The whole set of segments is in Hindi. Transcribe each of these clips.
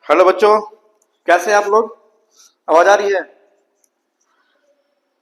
हेलो बच्चों, कैसे हैं आप लोग? आवाज आ रही है?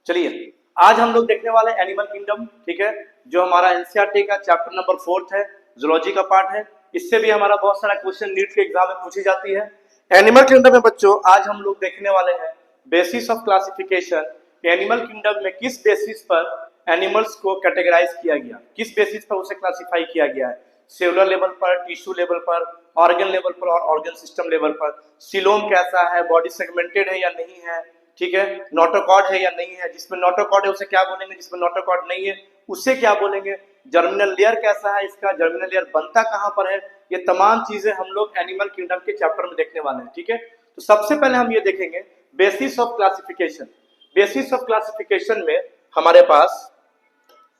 चलिए, आज हम लोग देखने वाले हैं एनिमल किंगडम। ठीक है, जो हमारा एनसीईआरटी का चैप्टर नंबर 4 है, जूलॉजी का पार्ट है। इससे भी हमारा बहुत सारा क्वेश्चन नीट के एग्जाम में पूछी जाती है। एनिमल किंगडम में बच्चों आज हम लोग देखने वाले हैं basis of classification. Animal kingdom में किस बेसिस पर एनिमल्स को कैटेगराइज किया गया, किस बेसिस पर उसे क्लासिफाई किया गया है, सेलुलर लेवल पर, टिश्यू लेवल पर, ऑर्गन लेवल पर और ऑर्गन सिस्टम लेवल पर। सिलोम कैसा है, बॉडी सेगमेंटेड है या नहीं है, ठीक है, नोटोकॉर्ड है या नहीं है, जिसमें नोटोकॉर्ड है उसे क्या बोलेंगे, जिसमें नोटोकॉर्ड नहीं है उसे क्या बोलेंगे, जर्मिनल लेयर कैसा है इसका, जर्मिनल लेयर बनता कहां पर है, ये तमाम चीजें हम लोग एनिमल किंगडम के चैप्टर में देखने वाले हैं। ठीक है, तो सबसे पहले हम ये देखेंगे basis of classification. Basis of classification में हमारे पास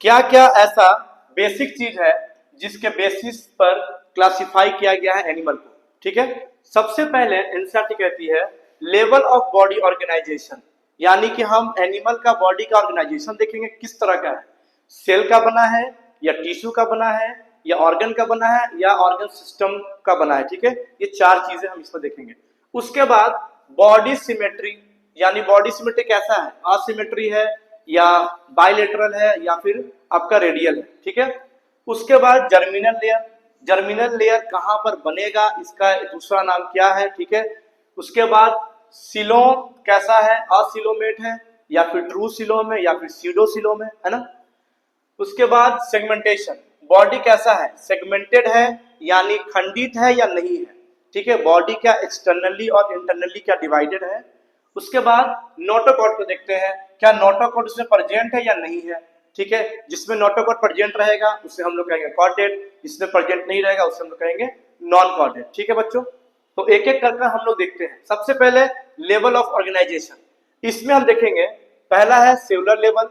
क्या क्या ऐसा बेसिक चीज है जिसके बेसिस पर क्लासिफाई किया गया है एनिमल को। ठीक है, सबसे पहले एनसीईआरटी कहती है लेवल ऑफ बॉडी ऑर्गेनाइजेशन, यानी कि हम एनिमल का बॉडी का ऑर्गेनाइजेशन देखेंगे किस तरह का है, सेल का बना है या टिश्यू का बना है या ऑर्गन का बना है या ऑर्गन सिस्टम का बना है। ठीक है, ये चार चीजें हम इसमें देखेंगे। उसके बाद बॉडी सिमेट्री, यानी बॉडी सिमेट्री कैसा है, असिमेट्री है या बाइलेटरल है या फिर आपका रेडियल है। ठीक है, उसके बाद जर्मिनल लेयर, जर्मिनल लेयर कहां पर बनेगा, इसका दूसरा नाम क्या है। ठीक है, उसके बाद सिलोम कैसा है, असिलोमेट है या फिर ट्रू सिलोम है या फिर सीडो सिलोम है ना। उसके बाद सेगमेंटेशन, बॉडी कैसा है, सेगमेंटेड है यानी खंडित है या नहीं है। ठीक है, बॉडी क्या एक्सटर्नली और इंटरनली क्या डिवाइडेड है। उसके बाद नोटोकॉर्ड को देखते हैं, क्या नोटोकॉर्ड उसमें प्रेजेंट है या नहीं है। ठीक है, जिसमें नोटोकॉर्ड प्रेजेंट रहेगा उसे हम लोग कहेंगे कॉर्डेट, जिसमें प्रेजेंट नहीं रहेगा उसे हम लोग कहेंगे नॉन कॉर्डेट। ठीक है बच्चों, तो एक एक करके हम लोग देखते हैं। सबसे पहले लेवल ऑफ ऑर्गेनाइजेशन, इसमें हम देखेंगे पहला है सेलुलर लेवल,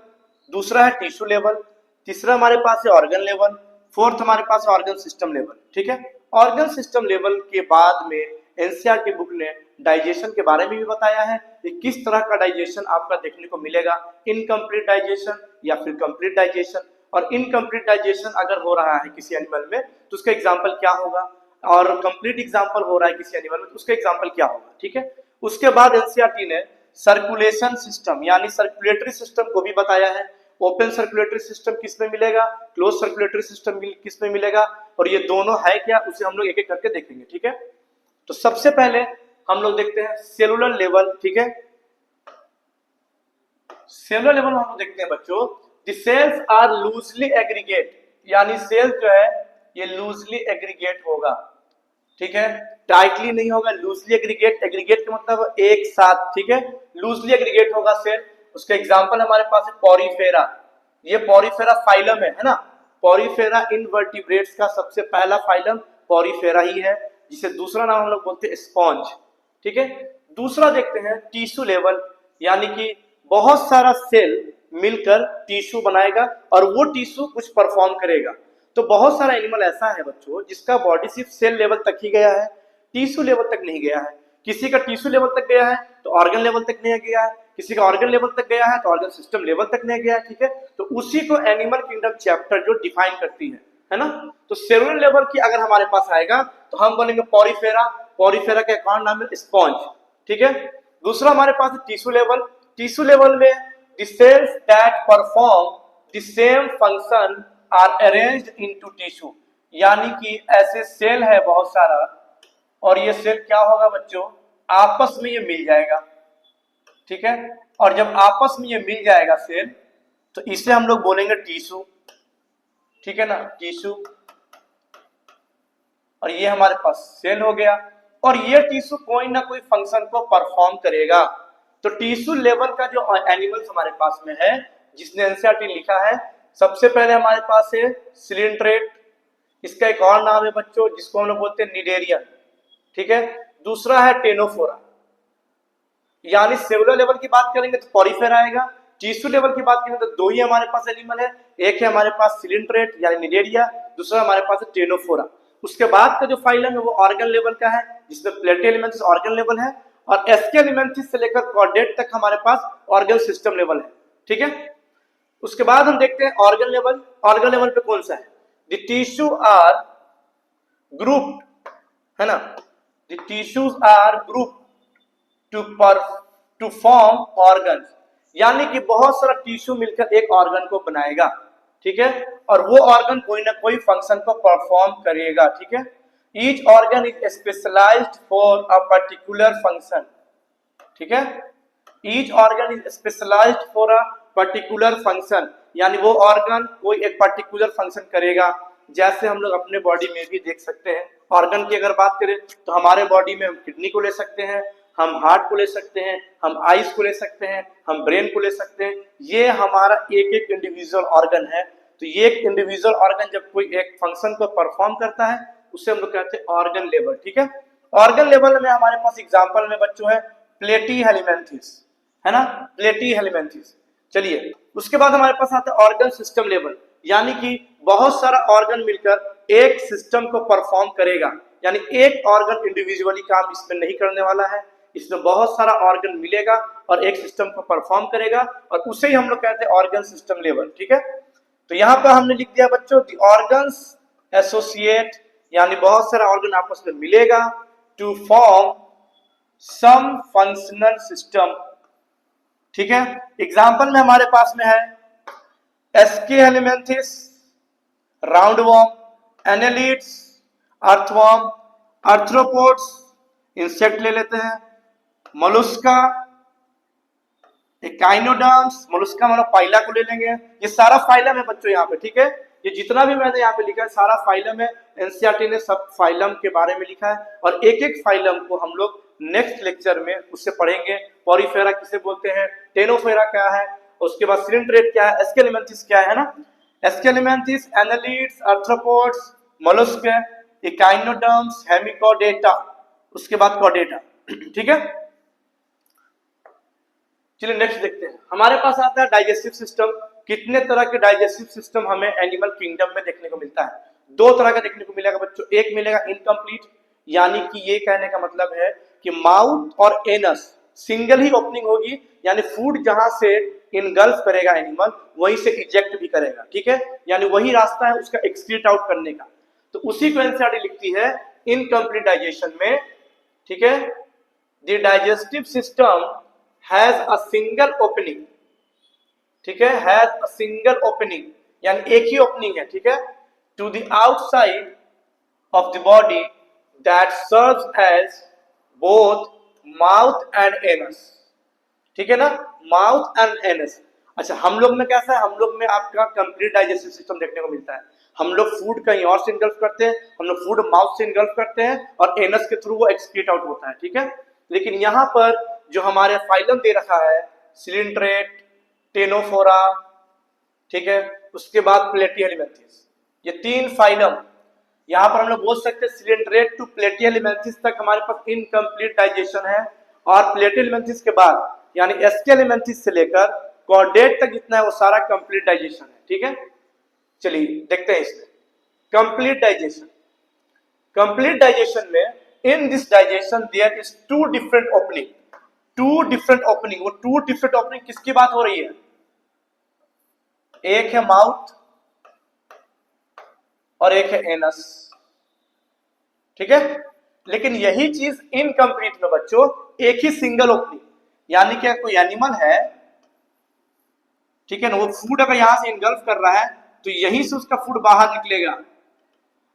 दूसरा है टिश्यू लेवल, तीसरा हमारे पास है ऑर्गन लेवल, फोर्थ हमारे पास है ऑर्गन सिस्टम लेवल। ठीक है, ऑर्गन सिस्टम लेवल के बाद में एनसीईआरटी बुक ने डाइजेशन के बारे में भी बताया है कि किस तरह का डाइजेशन आपका देखने को मिलेगा, इनकम्प्लीट डाइजेशन या फिर कंप्लीट डाइजेशन। और इनकम्प्लीट डाइजेशन अगर हो रहा है किसी एनिमल में तो उसका एग्जाम्पल क्या होगा, और कंप्लीट एग्जाम्पल हो रहा है किसी एनिमल में तो उसका एग्जाम्पल क्या होगा। ठीक है, उसके बाद एनसीईआरटी ने सर्कुलेशन सिस्टम यानी सर्कुलेटरी सिस्टम को भी बताया है। ओपन सर्कुलेटरी सिस्टम किस में मिलेगा, क्लोज सर्कुलेटरी सिस्टम किस में मिलेगा, और ये दोनों है क्या उसे हम लोग एक एक करके देखेंगे। ठीक है, तो सबसे पहले हम लोग देखते हैं सेलुलर लेवल। ठीक है, सेलुलर लेवल में हम लोग देखते हैं बच्चों, the cells are loosely aggregate, यानी सेल जो है ये लूजली एग्रीगेट होगा। ठीक है, टाइटली नहीं होगा, लूजली एग्रीगेट, एग्रीगेट का मतलब एक साथ। ठीक है, लूजली एग्रीगेट होगा सेल। उसका एग्जांपल हमारे पास है पॉरीफेरा, ये पॉरीफेरा फाइलम है ना। पॉरीफेरा इनवर्टिब्रेट्स का सबसे पहला फाइलम पॉरीफेरा ही है, जिसे दूसरा नाम हम लोग बोलते हैं स्पॉन्ज। ठीक है, दूसरा देखते हैं टिश्यू लेवल, यानी कि बहुत सारा सेल मिलकर टिश्यू बनाएगा और वो टिश्यू कुछ परफॉर्म करेगा। तो बहुत सारा एनिमल ऐसा है बच्चों जिसका बॉडी सिर्फ सेल लेवल तक ही गया है, टिश्यू लेवल तक नहीं गया है। किसी का टिश्यू लेवल तक गया है तो ऑर्गन लेवल तक नहीं गया है, किसी का ऑर्गन लेवल तक गया है तो ऑर्गन सिस्टम लेवल तक नहीं गया है। ठीक है, तो उसी को एनिमल किंगडम चैप्टर जो डिफाइन करती है ना। तो सेलुलर लेवल की अगर हमारे पास आएगा तो हम बोलेंगे पॉरीफेरा, पॉरीफेरा का एक और नाम है स्पॉन्ज। ठीक है, दूसरा हमारे पास टिश्यू लेवल, टिश्यू लेवल में the cells that perform the same function are arranged into tissue, यानी कि ऐसे सेल है बहुत सारा और ये सेल क्या होगा बच्चों, आपस में ये मिल जाएगा। ठीक है, और जब आपस में ये मिल जाएगा सेल तो इसे हम लोग बोलेंगे टिश्यू। ठीक है ना, टिश्यू, और ये हमारे पास सेल हो गया और ये टिश्यू कोई ना कोई फंक्शन को परफॉर्म करेगा। तो टिश्यू लेवल का जो एनिमल्स हमारे पास में है जिसने एनसीईआरटी लिखा है, सबसे पहले हमारे पास है सिलिंट्रेट, इसका एक और नाम है बच्चों जिसको हम लोग बोलते हैं निडेरियन। ठीक है, दूसरा है टेनोफोरा, यानी सेलुलर लेवल की बात करेंगे तो पॉरीफेरा आएगा, टिश्यू लेवल की बात करेंगे तो दो ही हमारे पास एनिमल है, एक है हमारे पास सिलिंट्रेट यानी निडेरिया, दूसरा हमारे पास है टेनोफोरा। उसके बाद का जो फाइलम है वो ऑर्गन लेवल का है जिसमें प्लेटेलिमेंट्स ऑर्गन लेवल है और एस्केलिमेंथिस से लेकर कॉर्डेट तक हमारे पास ऑर्गन सिस्टम लेवल है। ठीक है, उसके बाद हम देखते हैं ऑर्गन लेवल। ऑर्गन लेवल पे कौन सा है, द टिश्यू आर ग्रुप्ड, है ना, the tissues are group to form organ, यानी कि बहुत सारा टिश्यू मिलकर एक ऑर्गन को बनाएगा, ठीक है, और वो ऑर्गन कोई ना कोई फंक्शन को परफॉर्म करेगा, ठीक है। Each organ is specialised for a particular function, ठीक है। Each organ is specialised for a particular function, यानी वो ऑर्गन कोई एक पर्टिकुलर फंक्शन करेगा। जैसे हम लोग अपने बॉडी में भी देख सकते हैं, ऑर्गन की अगर बात करें तो हमारे बॉडी में हम किडनी को ले सकते हैं, हम हार्ट को ले सकते हैं, हम आईज को ले सकते हैं, हम ब्रेन को ले सकते हैं। ये हमारा एक एक इंडिविजुअल ऑर्गन है। तो ये एक इंडिविजुअल ऑर्गन जब कोई एक फंक्शन को परफॉर्म करता है उसे हम लोग कहते हैं ऑर्गन लेवल, ठीक है। ऑर्गन लेवल में हमारे पास एग्जांपल में बच्चों है प्लेटी हेलिमेंथिस, है ना, प्लेटी हेलिमेंथिस। चलिए उसके बाद हमारे पास आता है ऑर्गन सिस्टम लेवल, यानी कि बहुत सारा ऑर्गन मिलकर एक सिस्टम को परफॉर्म करेगा, यानी एक ऑर्गन इंडिविजुअली काम इसमें नहीं करने वाला है, इसमें बहुत सारा ऑर्गन मिलेगा और एक सिस्टम को परफॉर्म करेगा और उसे ही हम लोग कहते हैं ऑर्गन सिस्टम लेवल, ठीक है। तो यहाँ पर हमने लिख दिया बच्चों द ऑर्गन्स एसोसिएट, यानी बहुत सारा ऑर्गन आपस में मिलेगा to form some functional system, ठीक है। एग्जाम्पल में हमारे पास में है aschelminthes, roundworm, annelids, earthworm, arthropods, insect ले लेते हैं, मोलुस्का, एकाइनोडर्म्स, मोलुस्का मतलब फाइला को ले लेंगे। ये सारा फाइलम है बच्चों यहाँ पे, ठीक है। ये जितना भी मैंने यहाँ पे लिखा है सारा फाइलम है। एनसीईआरटी ने सब फाइलम के बारे में लिखा है और एक एक फाइलम को हम लोग नेक्स्ट लेक्चर में उससे पढ़ेंगे। पॉरीफेरा किसे बोलते हैं, टेनोफेरा क्या है, उसके बाद सिलिंड्रेट क्या है, एस्केलिमेंथिस क्या है ना, aschelminthes, annelids, arthropods, mollusc, echinoderms, hemichordata, उसके बाद कोडेटा, ठीक है। चलिए नेक्स्ट देखते हैं। हमारे पास आता है डाइजेस्टिव सिस्टम। कितने तरह के डाइजेस्टिव सिस्टम हमें एनिमल किंगडम में देखने को मिलता है? दो तरह का देखने को मिलेगा बच्चों। एक मिलेगा इनकम्प्लीट, यानी कि ये कहने का मतलब है कि माउथ और एनस सिंगल ही ओपनिंग होगी, यानी फूड जहां से इनगल्फ करेगा एनिमल वहीं से इजेक्ट भी करेगा, ठीक है, यानी वही रास्ता है उसका एक्सक्रीट आउट करने का। तो उसी को एनसीईआरटी लिखती है इनकम्प्लीट डाइजेशन में, ठीक है। The digestive system has a single opening, ठीक है, हैज अ सिंगल ओपनिंग, यानी एक ही ओपनिंग है, ठीक है, to the outside of the body that serves as both mouth and anus, ठीक है ना, माउथ एंड एनस। अच्छा, हम लोग में कैसा है, हम लोग में आपका कंप्लीट डाइजेस्टिव सिस्टम देखने को मिलता है। हम लोग फूड कहीं और से इनगल्फ करते हैं, हम लोग फूड माउथ से इनगल्फ करते हैं और एनस के थ्रू वो एक्सक्रीट आउट होता है, ठीक है। लेकिन यहाँ पर जो हमारे फाइलम दे रखा है सिलिंड्रेट, टेनोफोरा, ठीक है, उसके बाद प्लेटी हेलिमेंथिस, ये तीन फाइलम यहाँ पर हम लोग बोल सकते हैं सिलिंड्रेट टू प्लेटी हेलिमेंथिस तक हमारे पास इनकम्प्लीट डाइजेशन है, और प्लेटी हेलिमेंथिस के बाद यानी एस्के हेलिमेंथिस से लेकर कॉर्डेट तक जितना है वो सारा कंप्लीट डाइजेशन है, ठीक है। चलिए देखते हैं इसमें कंप्लीट डाइजेशन। कंप्लीट डाइजेशन में in this digestion there is two different opening, two different opening. वो टू डिफरेंट ओपनिंग किसकी बात हो रही है? एक है माउथ और एक है एनस, ठीक है। लेकिन यही चीज इनकम्प्लीट में बच्चों एक ही सिंगल ओपनिंग, यानी कि कोई एनिमल है, ठीक है ना, वो फूड अगर यहां से इनगल्फ कर रहा है तो यहीं से उसका फूड बाहर निकलेगा।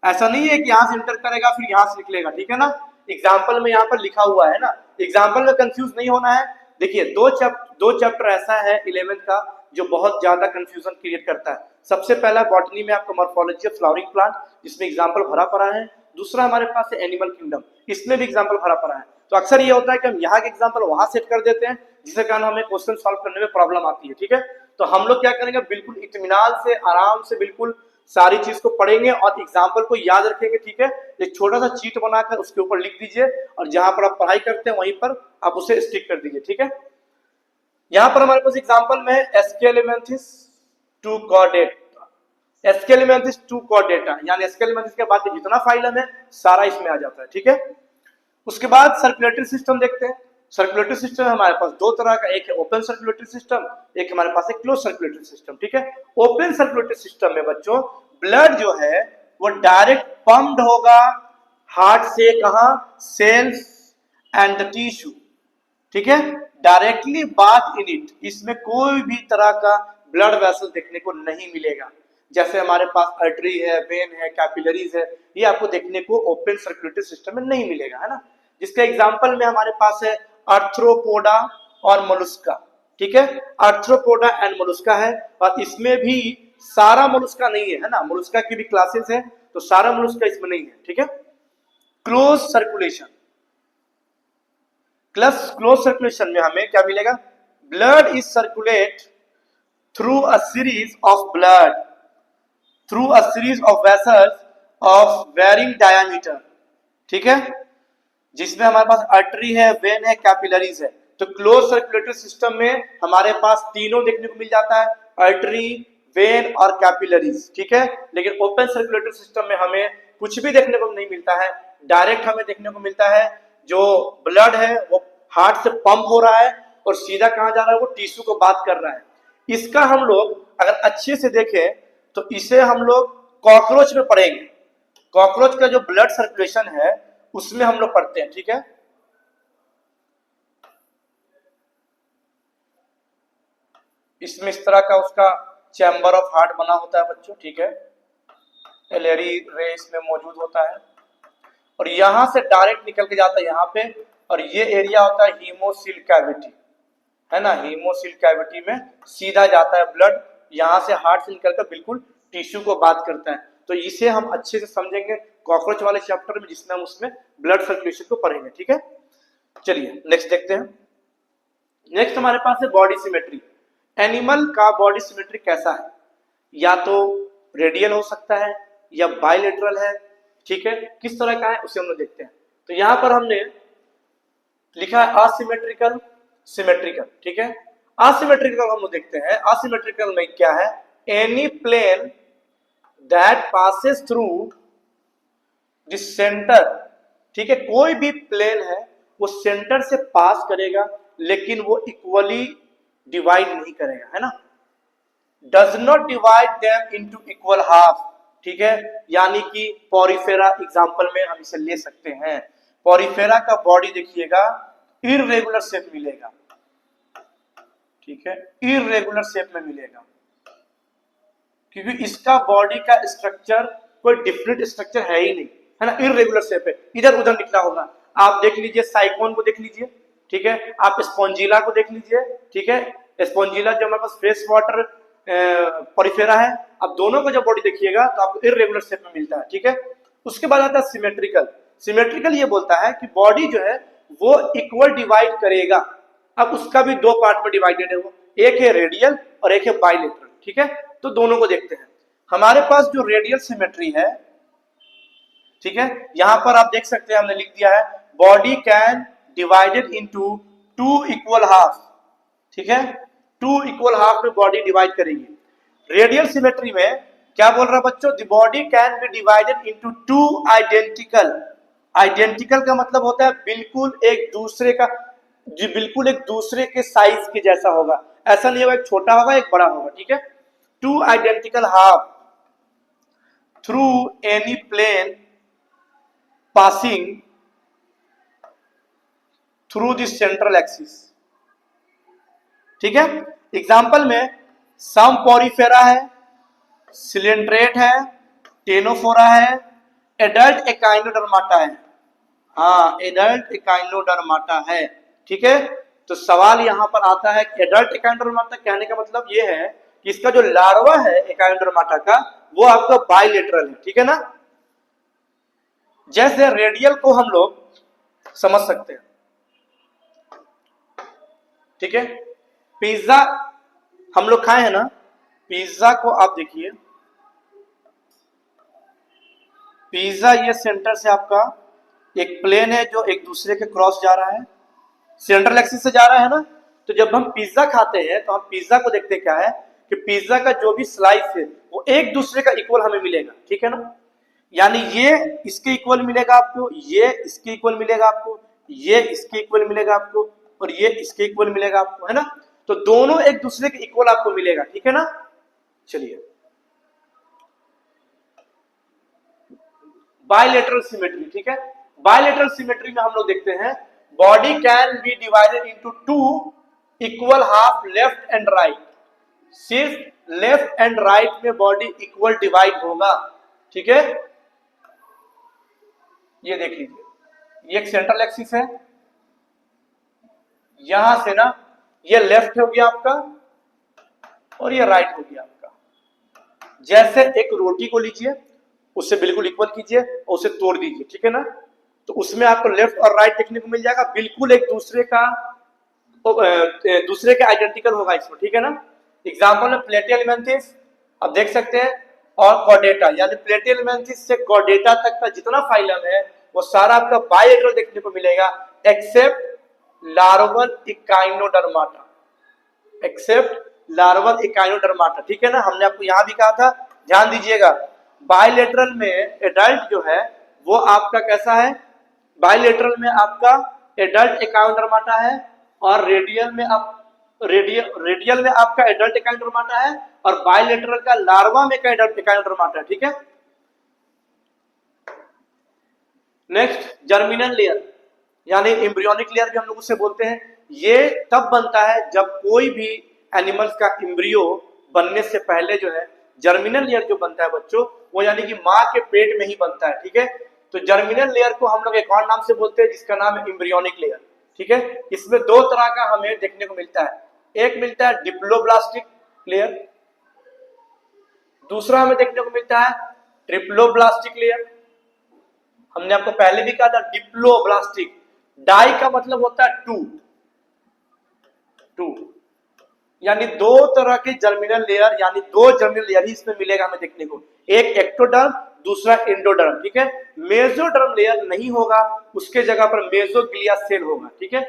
ऐसा नहीं है कि यहां से इंटर करेगा फिर यहां से निकलेगा, ठीक है ना। एग्जाम्पल में यहाँ पर लिखा हुआ है ना, एग्जाम्पल में कंफ्यूज नहीं होना है। देखिए दो चैप्टर ऐसा है 11th का जो बहुत ज्यादा कंफ्यूजन क्रिएट करता है। सबसे पहला बॉटनी में आपका मॉर्फोलॉजी ऑफ फ्लावरिंग प्लांट, जिसमें एग्जाम्पल भरा पड़ा है। दूसरा हमारे पास है एनिमल किंगडम, इसमें भी एग्जाम्पल भरा पड़ा है। तो अक्सर ये होता है कि हम यहाँ के एग्जाम्पल वहां सेट कर देते हैं, जिसके कारण हमें क्वेश्चन सॉल्व करने में प्रॉब्लम आती है, ठीक है। तो हम लोग क्या करेंगे, बिल्कुल इत्मीनान से आराम से बिल्कुल सारी चीज को पढ़ेंगे और एग्जाम्पल को याद रखेंगे, ठीक है। एक छोटा सा चीट बनाकर उसके ऊपर लिख दीजिए और जहां पर आप पढ़ाई करते हैं वहीं पर आप उसे स्टिक कर दीजिए, ठीक है। यहां पर हमारे पास एग्जाम्पल में एस्केलिमेंथिस टू कॉर्डेटा, एस्केलिमेंथिस टू कॉर्डेटा, यानी एस्केलिमेंथिस के बाद जितना फाइलम है सारा इसमें आ जाता है, ठीक है। उसके बाद सर्कुलेटरी सिस्टम देखते हैं। सर्कुलेटरी सिस्टम हमारे पास दो तरह का, एक है ओपन सर्कुलेटरी सिस्टम, एक हमारे पास है क्लोज सर्कुलेटरी सिस्टम, ठीक है। ओपन सर्कुलेटरी सिस्टम में बच्चों ब्लड जो है वो डायरेक्ट पंप्ड होगा हार्ट से कहा, सेल्स एंड द टिश्यू, ठीक है, डायरेक्टली बाथ इन इट, इसमें कोई भी तरह का ब्लड वेसल देखने को नहीं मिलेगा। जैसे हमारे पास आर्टरी है, वेन है, कैपिलरीज है, ये आपको देखने को ओपन सर्कुलेटरी सिस्टम में नहीं मिलेगा, है ना। जिसका एग्जांपल में हमारे पास है आर्थ्रोपोडा और मोलस्का, ठीक है, आर्थ्रोपोडा एंड मोलस्का है, और इसमें भी सारा मोलस्का नहीं है ना, मोलस्का की भी क्लासेस है, तो सारा मोलस्का इसमें नहीं है, ठीक है। क्लोज सर्कुलेशन, क्लोज सर्कुलेशन में हमें क्या मिलेगा, blood is circulate through a series of vessels of varying diameter, ठीक है, जिसमें हमारे पास आर्टरी है, वेन है, कैपिलरीज है। तो क्लोज सर्कुलेटरी सिस्टम में हमारे पास तीनों देखने को मिल जाता है, आर्टरी, वेन और कैपिलरीज, ठीक है। लेकिन ओपन सर्कुलेटरी सिस्टम में हमें कुछ भी देखने को नहीं मिलता है, डायरेक्ट हमें देखने को मिलता है जो ब्लड है वो हार्ट से पंप हो रहा है और सीधा कहां जा रहा है, वो टिश्यू को बात कर रहा है। इसका हम लोग अगर अच्छे से देखें तो इसे हम लोग कॉकरोच में पढ़ेंगे, कॉकरोच का जो ब्लड सर्कुलेशन है उसमें हम लोग पढ़ते हैं, ठीक है। इसमें इस तरह का उसका चैम्बर ऑफ हार्ट बना होता है बच्चों, ठीक है, एलईडी रे इसमें मौजूद होता है, और यहां से डायरेक्ट निकल के जाता है यहाँ पे, और ये एरिया होता है हीमोसिल कैविटी, है ना, हीमोसिल कैविटी में सीधा जाता है ब्लड, यहां से हार्ट से निकलकर बिल्कुल टिश्यू को बात करता है। तो इसे हम अच्छे से समझेंगे कॉकरोच वाले चैप्टर में, जिसमें हम उसमें ब्लड सर्कुलेशन को पढ़ेंगे, ठीक है। चलिए नेक्स्ट देखते हैं। नेक्स्ट हमारे पास है बॉडी सिमेट्री। एनिमल का बॉडी सिमेट्री कैसा है, या तो रेडियल हो सकता है या बायलेटरल है, ठीक है, किस तरह का है उसे हम लोग देखते हैं। तो यहां पर हमने लिखा है असिमेट्रिकल, सिमेट्रिकल, ठीक है। असिमेट्रिकल हम लोग देखते हैं, असिमेट्रिकल में क्या है, any plane that passes through the centre, ठीक है, कोई भी प्लेन है वो सेंटर से पास करेगा लेकिन वो इक्वली डिवाइड नहीं करेगा, है ना, does not divide them into equal half, ठीक है, यानी कि पॉरीफेरा एग्जांपल में हम इसे ले सकते हैं। पॉरीफेरा का बॉडी देखिएगा इररेगुलर शेप मिलेगा, ठीक है, इररेगुलर शेप में मिलेगा, क्योंकि इसका बॉडी का स्ट्रक्चर कोई डिफरेंट स्ट्रक्चर है ही नहीं, है ना, इररेगुलर शेप है, इधर उधर निकला होगा। आप देख लीजिए साइकोन को देख लीजिए, ठीक है, आप स्पॉन्जिला को देख लीजिए, ठीक है, स्पॉन्जिला जो हमारे पास फ्रेश वाटर पॉरीफेरा है, अब दोनों को जब बॉडी देखिएगा तो आपको इररेगुलर शेप में मिलता है, ठीक है। उसके बाद आता है सिमेट्रिकल। सिमेट्रिकल ये बोलता है कि बॉडी जो है वो इक्वल डिवाइड करेगा। अब उसका भी दो पार्ट में डिवाइडेड है, वो एक है रेडियल और एक है बाइलेटरल, ठीक है। तो दोनों को देखते हैं। हमारे पास जो रेडियल सिमेट्री है, ठीक है, यहां पर आप देख सकते हैं हमने लिख दिया है body can divided into two equal half, ठीक है, टू इक्वल हाफ में बॉडी डिवाइड करेगी। रेडियल सिमेट्री में क्या बोल रहा है बच्चों, the body can be divided into two identical. Identical का मतलब होता है बिल्कुल एक दूसरे का, जी बिल्कुल एक दूसरे के साइज के जैसा होगा, ऐसा नहीं होगा एक छोटा होगा एक बड़ा होगा, ठीक है। Two identical half through any plane passing through the central axis, ठीक है। एग्जांपल में सम पॉरीफेरा है, सिलेंड्रेट है, टेनोफोरा है, एडल्ट एकाइनोडर्माटा है, हाँ एडल्ट एकाइनोडर्माटा है, ठीक है। तो सवाल यहां पर आता है एडल्ट एकाइनोडर्माटा कहने का मतलब ये है कि इसका जो लार्वा है एकाइनोडर्माटा का वो आपका बाइलेटरल है, ठीक है ना। जैसे रेडियल को हम लोग समझ सकते हैं, ठीक है, पिज्जा हम लोग खाए हैं ना, पिज्जा को आप देखिए, पिज्जा ये सेंटर से आपका एक प्लेन है जो एक दूसरे के क्रॉस जा रहा है, सेंट्रल एक्सिस से जा रहा है ना। तो जब हम पिज्जा खाते हैं तो हम पिज्जा को देखते क्या है कि पिज्जा का जो भी स्लाइस है वो एक दूसरे का इक्वल हमें मिलेगा, ठीक है ना, यानी ये इसके इक्वल मिलेगा आपको, ये इसके इक्वल मिलेगा आपको, ये इसके इक्वल मिलेगा आपको, और ये इसके इक्वल मिलेगा आपको, है ना। तो दोनों एक दूसरे के इक्वल आपको मिलेगा, ठीक है ना। चलिए बायलेटरल सिमेट्री, ठीक है। बायलेटरल सिमेट्री में हम लोग देखते हैं body can be divided into two equal half left and right, सिर्फ लेफ्ट एंड राइट में बॉडी इक्वल डिवाइड होगा, ठीक है। ये देख लीजिए, ये एक सेंट्रल एक्सिस है, यहां से ना ये लेफ्ट हो गया आपका और ये राइट हो गया आपका। जैसे एक रोटी को लीजिए, उससे बिल्कुल इक्वल कीजिए और उसे तोड़ दीजिए, ठीक है ना, तो उसमें आपको लेफ्ट और राइट देखने को मिल जाएगा, बिल्कुल एक दूसरे के आइडेंटिकल होगा इसमें, ठीक है ना। एग्जाम्पल में प्लेटियलिमेंथिस आप देख सकते हैं और कॉर्डेटा, यानी प्लेटियलिमेंथिस से कॉर्डेटा तक का जितना फाइलम है वो सारा आपका बायलेटरल देखने को मिलेगा, except larval echinodermata, except larval echinodermata, ठीक है ना। हमने आपको यहां भी कहा था, ध्यान दीजिएगा, बायलेटरल में एडल्ट जो है वो आपका कैसा है, बायलेटरल में आपका एडल्ट इकाइनोडर्माटा है और रेडियल में आपका एडल्ट इकाइनोडर्माटा है और बायलेटरल का लार्वा में का एडल्ट इकाइनोडर्माटा है, ठीक है। नेक्स्ट जर्मिनल लेयर यानी एम्ब्रियोनिक लेयर भी हम लोग उसे बोलते हैं। ये तब बनता है जब कोई भी एनिमल्स का एम्ब्रियो बनने से पहले जो है जर्मिनल लेयर जो बनता है बच्चों, वो यानी कि माँ के पेट में ही बनता है, ठीक है। तो जर्मिनल लेयर को हम लोग एक और नाम से बोलते हैं जिसका नाम है एम्ब्रियोनिक लेयर, ठीक है। इसमें दो तरह का हमें देखने को मिलता है, एक मिलता है डिप्लोब्लास्टिक लेयर, दूसरा हमें देखने को मिलता है ट्रिप्लोब्लास्टिक लेयर। हमने आपको पहले भी कहा था डिप्लोब्लास्टिक, डाई का मतलब होता है टू, यानी दो तरह के जर्मिनल लेयर, यानी दो जर्मिनल लेयर ही इसमें मिलेगा हमें देखने को, एक एक्टोडर्म दूसरा एंडोडर्म, ठीक है। मेसोडर्म लेयर नहीं होगा, उसके जगह पर मेसोग्लिया सेल होगा, ठीक है।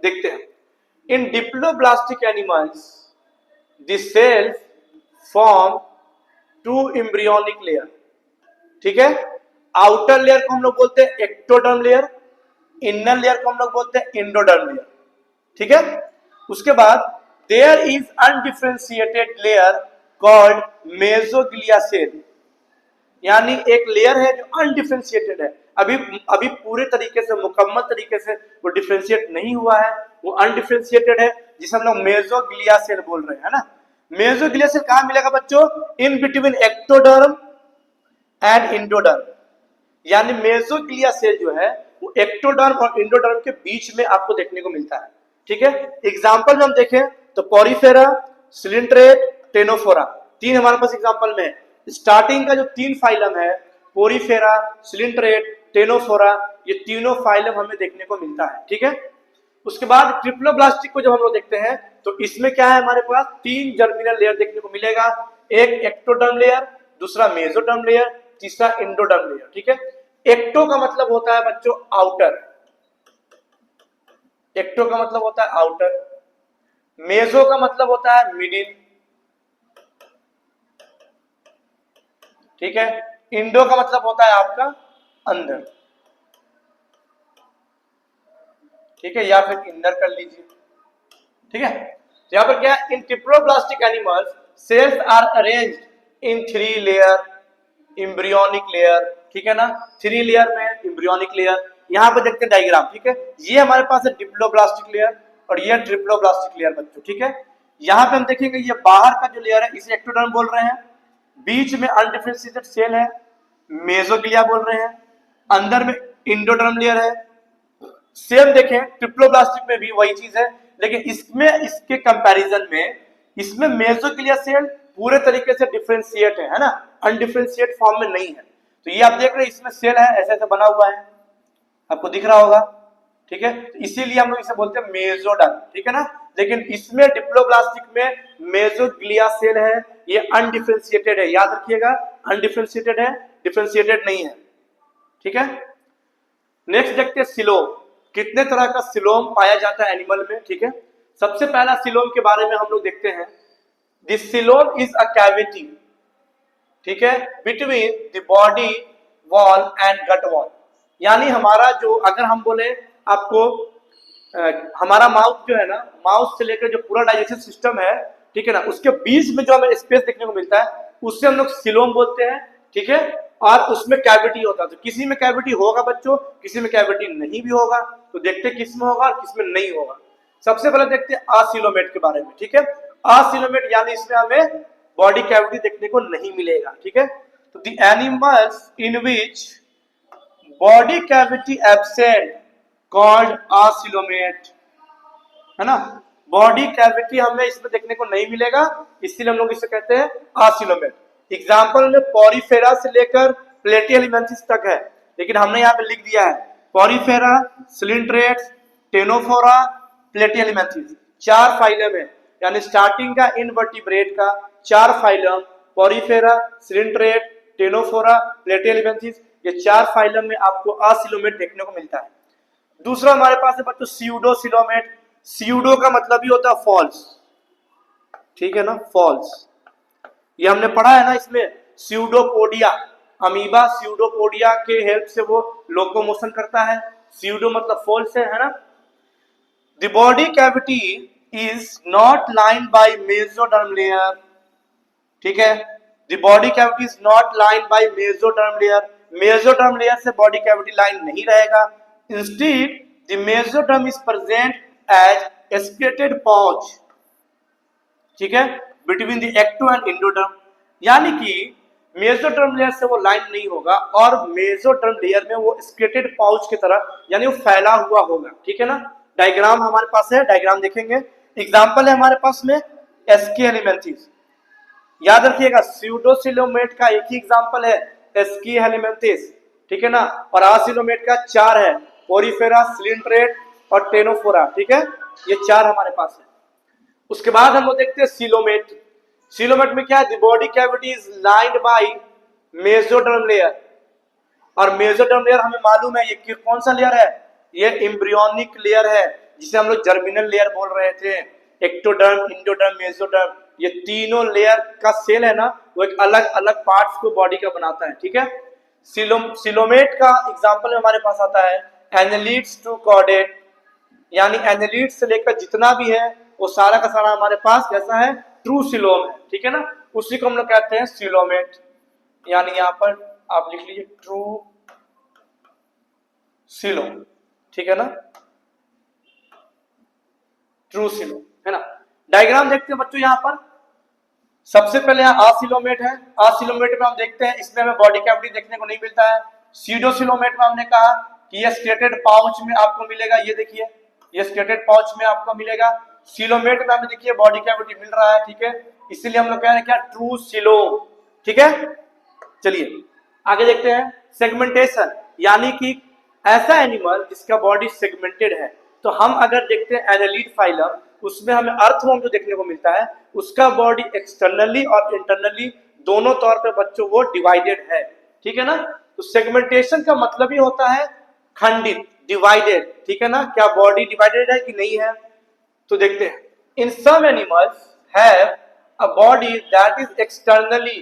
देखते हैं, in diploblastic animals the cells form two embryonic layer, ठीक है। आउटर लेयर को हम लोग बोलते हैं एक्टोडर्म लेयर, इनर लेयर को हम लोग बोलते हैं एंडोडर्म लेयर, ठीक है। उसके बाद there is undifferentiated layer called mesoglea cell, यानी एक लेयर है जो अनडिफरेंशिएटेड है, अभी पूरे तरीके से मुकम्मल तरीके से वो डिफरेंशिएट नहीं हुआ है, वो अनडिफरेंशिएटेड है, जिसे हम लोग मेसोग्लिया सेल बोल रहे हैं ना। मेसोग्लिया सेल कहां मिलेगा बच्चों, in between ectoderm and endoderm, यानी मेसोग्लिया सेल जो है वो एक्टोडर्म और एंडोडर्म के बीच में आपको देखने को मिलता है, ठीक है। एग्जांपल में हम देखें तो पॉरीफेरा, सिलिंड्रेट, टेनोफोरा, तीन हमारे पास एग्जांपल में। स्टार्टिंग का जो तीन फाइलम है पोरीफेरा, सिलिंड्रेट, टेनोफोरा, ये तीनों फाइलम हमें देखने को मिलता है, ठीक है। उसके बाद ट्रिप्लोब्लास्टिक को जब हम लोग देखते हैं तो इसमें क्या है, हमारे पास तीन जर्मिनल लेयर देखने को मिलेगा, एक एक्टोडर्म लेयर, दूसरा मेसोडर्म लेयर, तीसरा एंडोडर्म लेयर, ठीक है। एक्टो का मतलब होता है बच्चों आउटर, एक्टो का मतलब होता है आउटर, मेसो का मतलब होता है मिडिल, ठीक है। इंडो का मतलब होता है आपका अंदर, ठीक है, या फिर इनर कर लीजिए, ठीक है। तो यहां पर क्या है, in triploblastic animals cells are arranged in three layer embryonic layer, ठीक है ना, थ्री लेयर में एम्ब्रियोनिक लेयर। यहां पर देखते हैं डायग्राम, ठीक है, ये हमारे पास है डिप्लोब्लास्टिक लेयर और ये ट्रिप्लोब्लास्टिक लेयर बच्चों, ठीक है। यहां पे हम देखेंगे ये बाहर का जो लेयर है इसे एक्टोडर्म बोल रहे हैं, बीच में अनडिफरेंशिएटेड सेल है मेसोग्लिया बोल रहे हैं, अंदर में एंडोडर्म लेयर है। सेम देखें ट्रिप्लोब्लास्टिक में भी वही चीज है, लेकिन इसमें इसके कंपैरिजन में इसमें मेसोग्लिया सेल पूरे तरीके से डिफरेंशिएट है ना, अनडिफरेंशिएट फॉर्म में नहीं है। तो ये आप देख रहे हैं इसमें सेल है ऐसे ऐसे बना हुआ है, आपको दिख रहा होगा, ठीक है। तो इसीलिए हम लोग इसे बोलते हैं मेसोडर्म, ठीक है ना। लेकिन इसमें डिप्लोब्लास्टिक में मेसोग्लिया सेल है, ये अनडिफरेंशिएटेड है, याद रखिएगा अनडिफरेंशिएटेड है, डिफरेंशिएटेड नहीं है, ठीक है। नेक्स्ट देखते हैं सिलोम, कितने तरह का सिलोम पाया जाता है एनिमल में, ठीक है। सबसे पहला सिलोम के बारे में हम लोग देखते हैं, this coelom is a cavity, ठीक है, between the body wall and gut wall, यानी हमारा जो अगर हम बोले आपको हमारा माउथ जो है ना, माउथ से लेकर जो पूरा डाइजेस्टिव सिस्टम है, ठीक है ना, उसके बीच में जो हमें स्पेस देखने को मिलता है उससे हम लोग सिलोम बोलते हैं, ठीक है। और उसमें कैविटी होता है। तो किसी में कैविटी होगा बच्चों, किसी में कैविटी नहीं भी होगा। तो देखते किस में होगा और किस में नहीं होगा। सबसे पहले देखते हैं आसिलोमेट के बारे में, ठीक है। आसिलोमेट यानी इसमें हमें बॉडी कैविटी देखने को नहीं मिलेगा, ठीक है। तो the animals in which body cavity absent called acoelomate, है ना। बॉडी कैविटी हमें इसमें देखने को नहीं मिलेगा, इसीलिए हम लोग इसे कहते हैं आसिलोमेट। एग्जाम्पल में पॉरीफेरा से लेकर प्लेटिहेल्मिन्थेस तक है, लेकिन हमने यहाँ पे लिख दिया है पॉरीफेरा, सिलिंड्रेट्स, टेनोफोरा, प्लेटिहेल्मिन्थेस, 4 फाइलम है। यानी स्टार्टिंग का इनवर्टिब्रेट का 4 फाइलम, पॉरीफेरा, सिलिंड्रेट, टेनोफोरा, प्लेटिहेल्मिन्थेस, ये 4 फाइलम में आपको आसिलोमेट देखने को मिलता है। दूसरा हमारे पास है बच्चों स्यूडोसिलोमेट। स्यूडो का मतलब ही होता है फॉल्स, ठीक है ना, फॉल्स। ये हमने पढ़ा है ना, इसमें स्यूडोपोडिया, अमीबा स्यूडोपोडिया के हेल्प से वो लोकोमोशन करता है। स्यूडो मतलब फॉल्स है ना। The body cavity is not lined by mesoderm layer, ठीक है। The body cavity is not lined by mesoderm layer. Mesoderm layer से बॉडी कैविटी लाइन नहीं रहेगा। Instead the mesoderm is present as scattered pouch, ठीक है, between the ecto and endoderm. यानी कि मेसोडर्म लेयर से वो लाइन नहीं होगा और मेसोडर्म लेयर में वो स्केटेड पाउच की तरह यानी वो फैला हुआ होगा, ठीक है ना। डायग्राम हमारे पास है, डायग्राम देखेंगे। एग्जांपल है हमारे पास में एस्की हेलिमेंथिस, याद रखिएगा स्यूडोसिलोमेट का एक ही एग्जांपल है एस्की हेलिमेंथिस, ठीक है ना। और आसिलोमेट का 4 है, पोरीफेरा, सिलिंड्रेट और टेनोफोरा, ठीक है। ये 4 हमारे पास है। उसके बाद हम लोग देखते हैं सिलोमेट। सिलोमेट में क्या है, the body cavity is lined by mesoderm layer. और मेसोडर्म लेयर हमें मालूम है ये कौन सा लेयर है, ये एम्ब्रियोनिक लेयर है, जिसे हम लोग जर्मिनल लेयर बोल रहे थे। एक्टोडर्म, इंडोडर्म, मेसोडर्म, ये तीनों लेयर का सेल है ना, वो एक अलग अलग पार्ट्स को बॉडी का बनाता है, ठीक है। सिलोमेट का एग्जांपल हमारे पास आता है एनालिड्स टू कॉर्डेट, यानी एनालिड से लेकर जितना भी है वो सारा का सारा हमारे पास कैसा है, ट्रू सिलोम है, ठीक है ना। उसी को हम लोग कहते हैं सिलोमेट। यानी यहां पर आप लिख लीजिए ट्रू सिलोम, ठीक है ना, ट्रू सिलोम, है ना। डायग्राम देखते हैं बच्चों। यहां पर सबसे पहले आसिलोमेट है। आसिलोमेट में हम देखते हैं इसमें हमें बॉडी कैविटी देखने को नहीं मिलता है। स्यूडोसिलोमेट में हमने कहा कि ये स्टेटेड पाउच में आपको मिलेगा, ये देखिए ये स्टेटेड पाउच में आपको मिलेगा। सिलोमेट में हमें देखिए बॉडी कैविटी मिल रहा है, ठीक है, इसीलिए हम लोग कह रहे हैं क्या, ट्रू सिलोम, ठीक है। चलिए आगे देखते हैं सेगमेंटेशन, यानी कि ऐसा एनिमल जिसका बॉडी सेगमेंटेड है। तो हम अगर देखते हैं एनालिड फाइलम, उसमें हमें अर्थवर्म जो देखने को मिलता है उसका बॉडी एक्सटर्नली और इंटरनली दोनों तौर पे बच्चों वो डिवाइडेड है, ठीक है ना। तो सेगमेंटेशन का मतलब ही होता है खंडित, डिवाइडेड, ठीक है ना। क्या बॉडी डिवाइडेड है कि नहीं है, तो देखते हैं। In some animals have a body that is externally,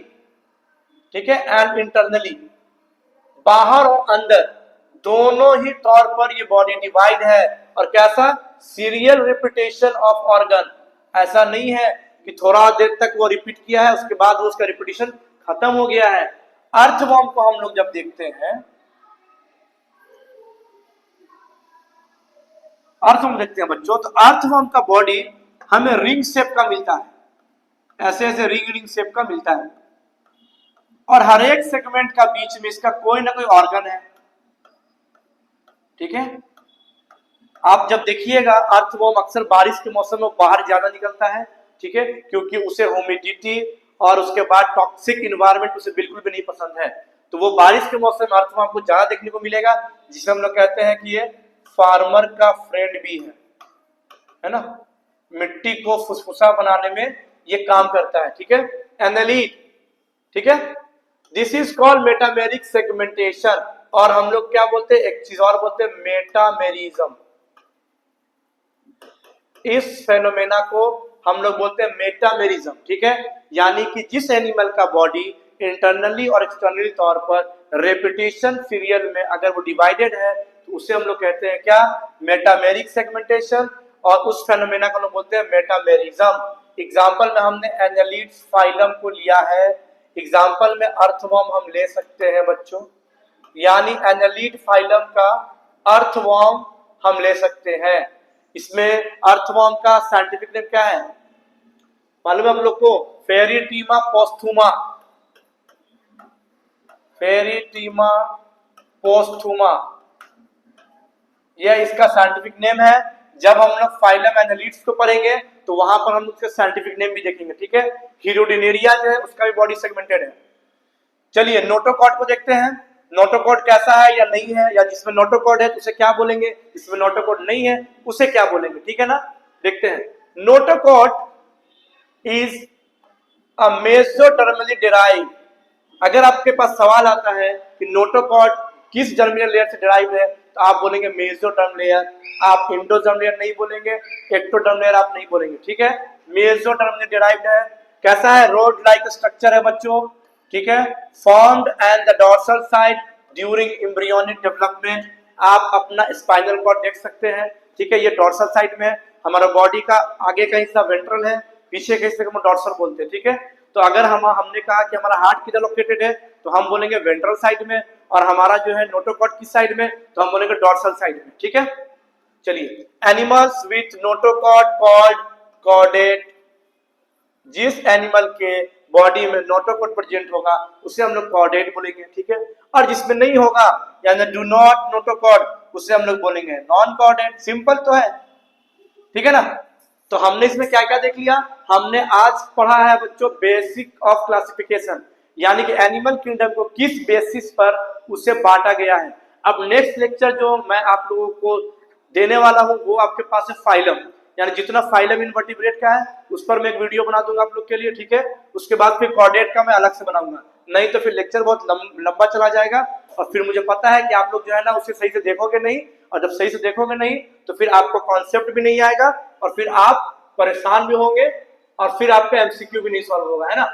ठीक है, एंड इंटरनली, बाहर और अंदर दोनों ही तौर पर ये बॉडी डिवाइड है। और कैसा, सीरियल रिपीटेशन ऑफ ऑर्गन, ऐसा नहीं है कि थोड़ा देर तक वो रिपीट किया है उसके बाद वो उसका रिपीटेशन खत्म हो गया है। अर्थवर्म को हम लोग जब देखते हैं, अर्थवर्म देखते हैं बच्चों, तो अर्थवर्म का बॉडी हमें रिंग शेप का मिलता है, ऐसे ऐसे रिंग शेप का मिलता है। और हर एक सेगमेंट का बीच में इसका कोई ना कोई ऑर्गन है, ठीक है। आप जब देखिएगा अर्थवर्म अक्सर बारिश के मौसम में बाहर ज्यादा निकलता है, ठीक है, क्योंकि उसे ह्यूमिडिटी और उसके बाद टॉक्सिक इन्वायरमेंट उसे बिल्कुल भी नहीं पसंद है। तो वो बारिश के मौसम में अर्थवर्म आपको ज्यादा देखने को मिलेगा, जिसे हम लोग कहते हैं कि ये फार्मर का फ्रेंड भी है ना, मिट्टी को फुसफुसा बनाने में ये काम करता है, ठीक है। एनालिड, ठीक है, this is called metameric segmentation. और हम लोग क्या बोलते हैं, एक चीज और बोलते हैं मेटामेरिज्म। इस फेनोमेना को हम लोग बोलते हैं मेटामेरिज्म, ठीक है। यानी कि जिस एनिमल का बॉडी इंटरनली और एक्सटर्नली तौर पर रेपिटेशन सीरियल में अगर वो डिवाइडेड है तो उसे हम लोग कहते हैं क्या, मेटामेरिक सेगमेंटेशन। और उस फेनोमेना को हम लोग बोलते हैं मेटामेरिज्म। एग्जांपल में हमने एनालिड्स फाइलम को लिया है। एग्जाम्पल में अर्थवर्म हम ले सकते हैं बच्चों, यानी एनालिड फाइलम का अर्थवर्म हम ले सकते हैं। इसमें अर्थवर्म का साइंटिफिक नेम क्या है मालूम है हम लोग को? फेरिटीमा पोस्थुमा, फेरिटीमा पोस्थुमा, यह इसका साइंटिफिक नेम है। जब हम लोग फाइलम एनालिड्स को पढ़ेंगे तो वहां पर हम उसके साइंटिफिक नेम भी देखेंगे, ठीक है। हीरोडिनेरिया जो है उसका भी बॉडी सेगमेंटेड है। चलिए नोटोकॉट को देखते हैं, नोटोकॉट कैसा है या नहीं है, या जिसमें नोटोकॉट है तो उसे क्या बोलेंगे, जिसमें नोटोकॉट नहीं है उसे क्या बोलेंगे, ठीक है ना। देखते हैं, नोटोकॉट इज अ मेसोडर्मली डिराइव। अगर आपके पास सवाल आता है कि नोटोकॉट किस जर्मिनल लेयर से डिराइव है तो आप बोलेंगे मेसोडर्म लेयर, आप एंडोडर्म लेयर नहीं बोलेंगे, एक्टोडर्म लेयर आप नहीं बोलेंगे, ठीक है। मेसोडर्म से डिराइव्ड है। कैसा है? रोड लाइक स्ट्रक्चर है बच्चों, ठीक है। Formed and the dorsal side during embryonic development. आप अपना स्पाइनल कॉर्ड देख सकते हैं, ठीक है। ये डोर्सल साइड में हमारा बॉडी का आगे का हिस्सा वेंट्रल है, पीछे के हिस्से को हम डोर्सल बोलते हैं, ठीक है। तो अगर हमने कहा कि हमारा हार्ट किधर लोकेटेड है तो हम बोलेंगे वेंट्रल साइड में, और हमारा जो है नोटोकॉट किस साइड में तो हम बोलेंगे डोर्सल साइड में, ठीक है। चलिए, एनिमल्स विथ नोटोकॉट कॉल्ड कॉर्डेट। जिस एनिमल के बॉडी में नोटोकॉट प्रेजेंट होगा उसे हम लोग कॉर्डेट बोलेंगे, ठीक है। और जिसमें नहीं होगा यानी डू नॉट नोटोकॉट उसे हम लोग बोलेंगे नॉन कॉर्डेट। सिंपल तो है, ठीक है ना। तो हमने इसमें क्या क्या देख लिया, हमने आज पढ़ा है बच्चों बेसिक ऑफ क्लासिफिकेशन, यानी कि एनिमल किंगडम को किस बेसिस पर उसे बांटा गया है। अब नेक्स्ट लेक्चर जो मैं आप लोगों को देने वाला हूं वो आपके पास है फाइलम, यानी जितना फाइलम इनवर्टिब्रेट का है उस पर मैं एक वीडियो बना दूंगा आप लोग के लिए, ठीक है। उसके बाद फिर कॉर्डेट का मैं अलग से बनाऊंगा, नहीं तो फिर लेक्चर बहुत लंबा चला जाएगा और फिर मुझे पता है कि आप लोग जो है ना उसे सही से देखोगे नहीं, और जब सही से देखोगे नहीं तो फिर आपको कॉन्सेप्ट भी नहीं आएगा और फिर आप परेशान भी होंगे और फिर आपका एमसीक्यू भी नहीं सॉल्व होगा, है ना।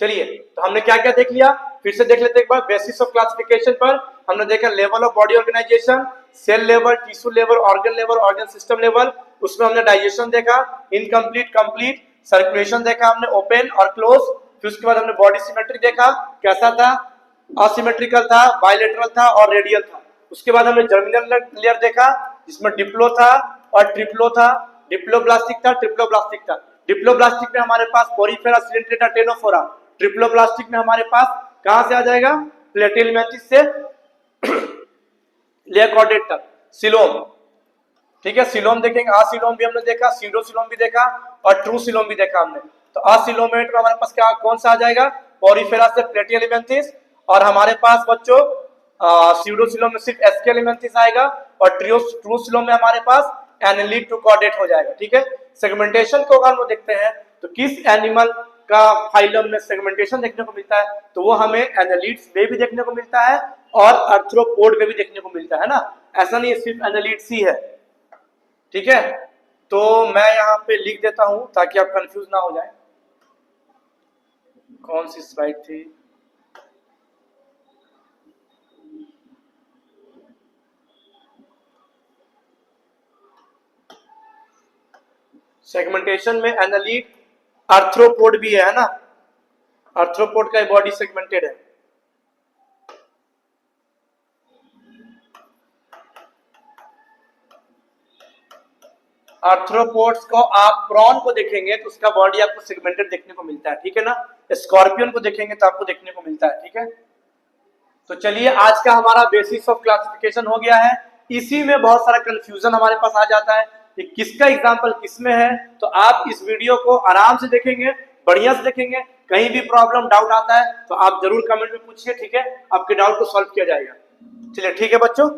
चलिए, तो हमने क्या क्या देख लिया, फिर से देख लेते एक बार। बेसिस ऑफ क्लासिफिकेशन पर हमने देखा level of body organization, cell level, tissue level, organ system level. उसमें हमने डाइजेशन देखा, इनकम्प्लीट, कंप्लीट, सर्कुलेशन देखा हमने, ओपन और क्लोज। फिर उसके बाद हमने बॉडी सिमेट्री देखा, कैसा था, असिमेट्रिकल था, बायलेटरल था और रेडियल था। उसके बाद हमने जर्मिनल लेयर देखा जिसमें डिप्लो था और ट्रिप्लो था, डिप्लोब्लास्टिक था, ट्रिप्लोब्लास्टिक था। डिप्लोब्लास्टिक में हमारे पास पोरीफेरा, सिलेंट्रेटा, टेनोफोरा। ट्रिप्लोब्लास्टिक में हमारे पास कहां से आ जाएगा, प्लेटिलमेंथिस से लेयर कॉर्डेट तक, सिलोम, ठीक है। सिलोम देखेंगे, असिलोम भी हमने देखा, सीडोसिलोम भी देखा और ट्रू सिलोम भी देखा हमने। तो असिलोमेट में हमारे पास क्या कौन सा आ जाएगा, पोरीफेरा से प्लेटिलमेंथिस, और हमारे पास बच्चों सीडोसिलोम में सिर्फ एस्केलिमेंथिस आएगा, और ट्रू सिलोम में हमारे पास एनालिड टू कॉर्डेट हो जाएगा, ठीक है। सेगमेंटेशन को अगर हम देखते हैं तो किस एनिमल का फाइलम में सेगमेंटेशन देखने को मिलता है तो वो हमें एनालिड्स में भी देखने को मिलता है और आर्थ्रोपोड में भी देखने को मिलता है ना। ऐसा नहीं सिर्फ एनालिड्स ही है, ठीक है। तो मैं यहाँ पे लिख देता हूं ताकि आप कंफ्यूज ना हो जाए। कौन सी स्लाइड थी, सेगमेंटेशन में एनालिड, आर्थ्रोपोड भी है ना, आर्थ्रोपोड का बॉडी सेगमेंटेड है। आर्थ्रोपोड्स को आप प्रॉन को देखेंगे तो उसका बॉडी आपको सेगमेंटेड देखने को मिलता है, ठीक है ना। स्कॉर्पियन को देखेंगे तो आपको देखने को मिलता है, ठीक है। तो चलिए, आज का हमारा बेसिस ऑफ क्लासिफिकेशन हो गया है। इसी में बहुत सारा कंफ्यूजन हमारे पास आ जाता है कि किसका एग्जाम्पल किसमें है, तो आप इस वीडियो को आराम से देखेंगे, बढ़िया से देखेंगे। कहीं भी प्रॉब्लम डाउट आता है तो आप जरूर कमेंट में पूछिए, ठीक है। आपके डाउट को सॉल्व किया जाएगा। चलिए ठीक है बच्चों।